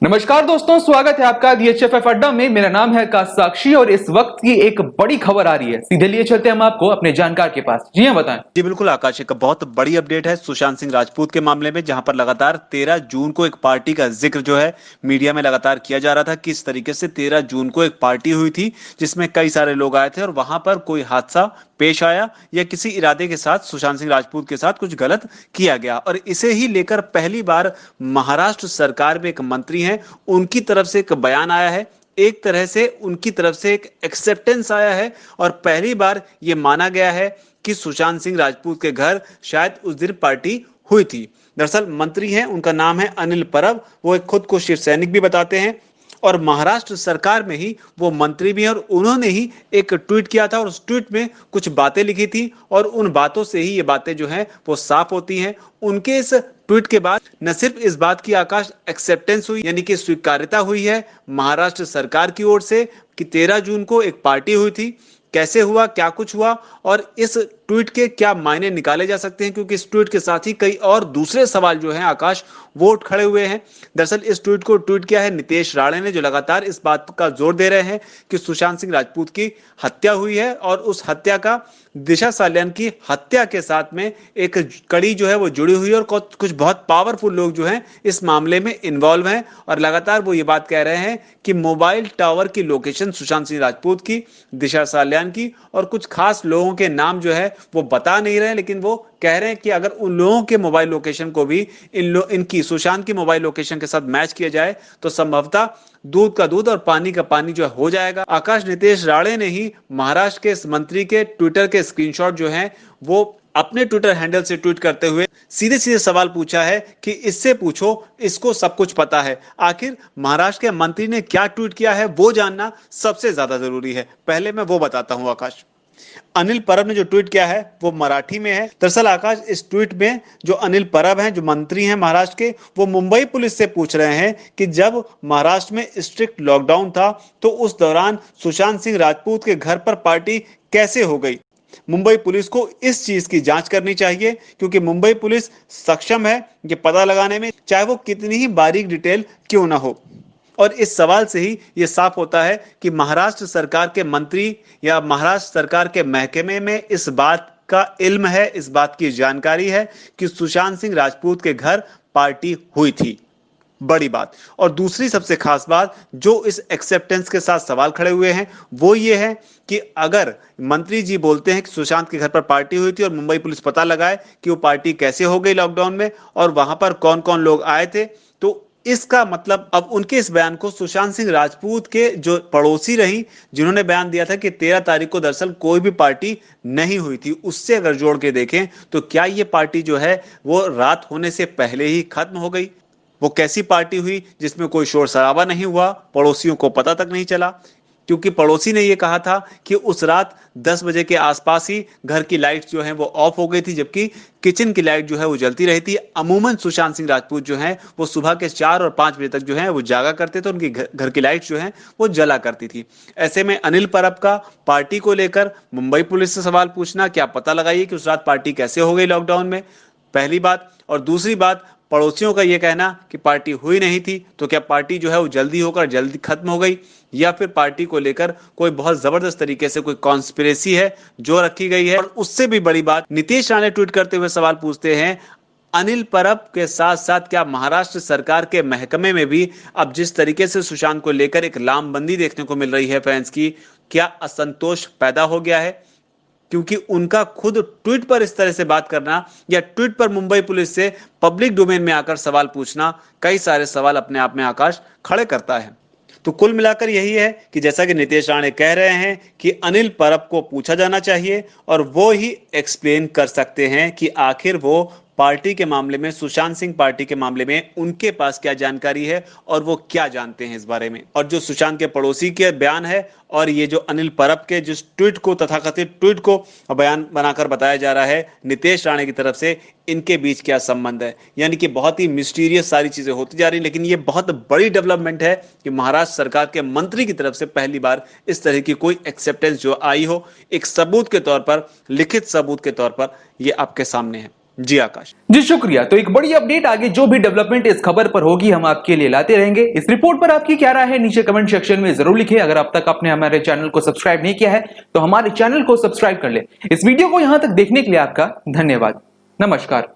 नमस्कार दोस्तों, स्वागत है आपका DHFF अड्डा में। मेरा नाम है आकाश साक्षी और इस वक्त की एक बड़ी खबर आ रही है। सीधे लिए चलते हम आपको अपने जानकार के पास। जी हाँ, बताएं। जी बिल्कुल आकाश, एक बहुत बड़ी अपडेट है सुशांत सिंह राजपूत के मामले में, जहां पर लगातार 13 जून को एक पार्टी का जिक्र जो है मीडिया में लगातार किया जा रहा था कि इस तरीके से 13 जून को एक पार्टी हुई थी जिसमें कई सारे लोग आए थे और वहां पर कोई हादसा पेश आया या किसी इरादे के साथ सुशांत सिंह राजपूत के साथ कुछ गलत किया गया। और इसे ही लेकर पहली बार महाराष्ट्र सरकार में एक मंत्री हैं, उनकी तरफ से एक बयान आया है। एक तरह से उनकी तरफ से एक एक्सेप्टेंस आया है और पहली बार यह माना गया है कि सुशांत सिंह राजपूत के घर शायद उस दिन पार्टी हुई थी। दरअसल मंत्री हैं, उनका नाम है अनिल परब। वो एक खुद को शिव सैनिक भी बताते हैं और महाराष्ट्र सरकार में ही वो मंत्री भी हैं और उन्होंने ही एक ट्वीट किया था और उस ट्वीट में कुछ बातें लिखी थी और उन बातों से ही ये बातें जो हैं वो साफ होती हैं। उनके इस ट्वीट के बाद न सिर्फ इस बात की आकाश एक्सेप्टेंस हुई, यानी कि स्वीकार्यता हुई है महाराष्ट्र सरकार की ओर से कि 13 जून को एक पार्टी हुई थी। कैसे हुआ, क्या कुछ हुआ और इस ट्वीट के क्या मायने निकाले जा सकते हैं, क्योंकि इस ट्वीट के साथ ही कई और दूसरे सवाल जो हैं आकाश वो उठ खड़े हुए हैं। दरअसल इस ट्वीट को ट्वीट किया है नितेश राणे ने, जो लगातार इस बात का जोर दे रहे हैं कि सुशांत सिंह राजपूत की हत्या हुई है और उस हत्या का दिशा साल्यान की हत्या के साथ में एक कड़ी जो है वो जुड़ी हुई है और कुछ बहुत पावरफुल लोग जो हैं इस मामले में इन्वॉल्व हैं और लगातार वो ये बात कह रहे हैं कि मोबाइल टावर की लोकेशन सुशांत सिंह राजपूत की, दिशा साल्यान की और कुछ खास लोगों के नाम जो है वो बता नहीं रहे, लेकिन वो कह रहे हैं कि अगर उन लोगों के मोबाइल लोकेशन को भी इनकी सुशांत की मोबाइल लोकेशन के साथ मैच किया जाए तो संभवतः दूध का दूध और पानी का पानी जो हो जाएगा। आकाश, नितेश राणे ने ही महाराष्ट्र के इस मंत्री के ट्विटर के स्क्रीनशॉट जो हैं वो अपने ट्विटर हैंडल से ट्वीट करते हुए सीधे सीधे सवाल पूछा है कि इससे पूछो, इसको सब कुछ पता है। आखिर महाराष्ट्र के मंत्री ने क्या ट्वीट किया है वो जानना सबसे ज्यादा जरूरी है। पहले मैं वो बताता हूं आकाश। अनिल परब ने जो ट्वीट किया है वो मराठी में है। दरअसल आकाश, इस ट्वीट में जो अनिल परब हैं, जो मंत्री हैं महाराष्ट्र के, वो मुंबई पुलिस से पूछ रहे हैं कि जब महाराष्ट्र में स्ट्रिक्ट लॉकडाउन था तो उस दौरान सुशांत सिंह राजपूत के घर पर पार्टी कैसे हो गई। मुंबई पुलिस को इस चीज की जांच करनी चाहिए क्योंकि मुंबई पुलिस सक्षम है ये पता लगाने में, चाहे वो कितनी ही बारीक डिटेल क्यों ना हो। और इस सवाल से ही यह साफ होता है कि महाराष्ट्र सरकार के मंत्री या महाराष्ट्र सरकार के महकमे में इस बात का इल्म है, इस बात की जानकारी है कि सुशांत सिंह राजपूत के घर पार्टी हुई थी। बड़ी बात। और दूसरी सबसे खास बात जो इस एक्सेप्टेंस के साथ सवाल खड़े हुए हैं वो ये है कि अगर मंत्री जी बोलते हैं कि सुशांत के घर पर पार्टी हुई थी और मुंबई पुलिस पता लगाए कि वो पार्टी कैसे हो गई लॉकडाउन में और वहां पर कौन कौन लोग आए थे, तो इसका मतलब अब उनके इस बयान को सुशांत सिंह राजपूत के जो पड़ोसी रही, जिन्होंने बयान दिया था कि 13 तारीख को दरअसल कोई भी पार्टी नहीं हुई थी, उससे अगर जोड़ के देखें तो क्या ये पार्टी जो है वो रात होने से पहले ही खत्म हो गई। वो कैसी पार्टी हुई जिसमें कोई शोर शराबा नहीं हुआ, पड़ोसियों को पता तक नहीं चला, क्योंकि पड़ोसी ने यह कहा था कि उस रात 10 बजे के आसपास ही घर की लाइट जो है वो ऑफ हो गई थी, जबकि किचन की लाइट जो है वो जलती रही थी। अमूमन सुशांत सिंह राजपूत जो है वो सुबह के 4 और 5 बजे तक जो है वो जागा करते थे, उनकी घर की लाइट जो है वो जला करती थी। ऐसे में अनिल परब का पार्टी को लेकर मुंबई पुलिस से सवाल पूछना, क्या पता लगाइए कि उस रात पार्टी कैसे हो गई लॉकडाउन में, पहली बात। और दूसरी बात, पड़ोसियों का यह कहना कि पार्टी हुई नहीं थी, तो क्या पार्टी जो है वो जल्दी होकर जल्दी खत्म हो गई या फिर पार्टी को लेकर कोई बहुत जबरदस्त तरीके से कोई कॉन्स्पिरेसी है जो रखी गई है। और उससे भी बड़ी बात, नितेश राणे ट्वीट करते हुए सवाल पूछते हैं अनिल परब के साथ साथ क्या महाराष्ट्र सरकार के महकमे में भी अब जिस तरीके से सुशांत को लेकर एक लामबंदी देखने को मिल रही है फैंस की, क्या असंतोष पैदा हो गया है। क्योंकि उनका खुद ट्वीट पर इस तरह से बात करना या ट्वीट पर मुंबई पुलिस से पब्लिक डोमेन में आकर सवाल पूछना कई सारे सवाल अपने आप में आकाश खड़े करता है। तो कुल मिलाकर यही है कि जैसा कि नितेश राणे कह रहे हैं कि अनिल परब को पूछा जाना चाहिए और वो ही एक्सप्लेन कर सकते हैं कि आखिर वो पार्टी के मामले में, सुशांत सिंह पार्टी के मामले में उनके पास क्या जानकारी है और वो क्या जानते हैं इस बारे में। और जो सुशांत के पड़ोसी के बयान है और ये जो अनिल परब के जिस ट्वीट को, तथाकथित ट्वीट को बयान बनाकर बताया जा रहा है नितेश राणे की तरफ से, इनके बीच क्या संबंध है। यानी कि बहुत ही मिस्टीरियस सारी चीजें होती जा रही, लेकिन ये बहुत बड़ी डेवलपमेंट है कि महाराष्ट्र सरकार के मंत्री की तरफ से पहली बार इस तरह की कोई एक्सेप्टेंस जो आई हो, एक सबूत के तौर पर, लिखित सबूत के तौर पर, ये आपके सामने है। जी आकाश। जी शुक्रिया। तो एक बड़ी अपडेट आगे जो भी डेवलपमेंट इस खबर पर होगी हम आपके लिए लाते रहेंगे। इस रिपोर्ट पर आपकी क्या राय है नीचे कमेंट सेक्शन में जरूर लिखें। अगर अब तक आपने हमारे चैनल को सब्सक्राइब नहीं किया है तो हमारे चैनल को सब्सक्राइब कर ले। इस वीडियो को यहां तक देखने के लिए आपका धन्यवाद। नमस्कार।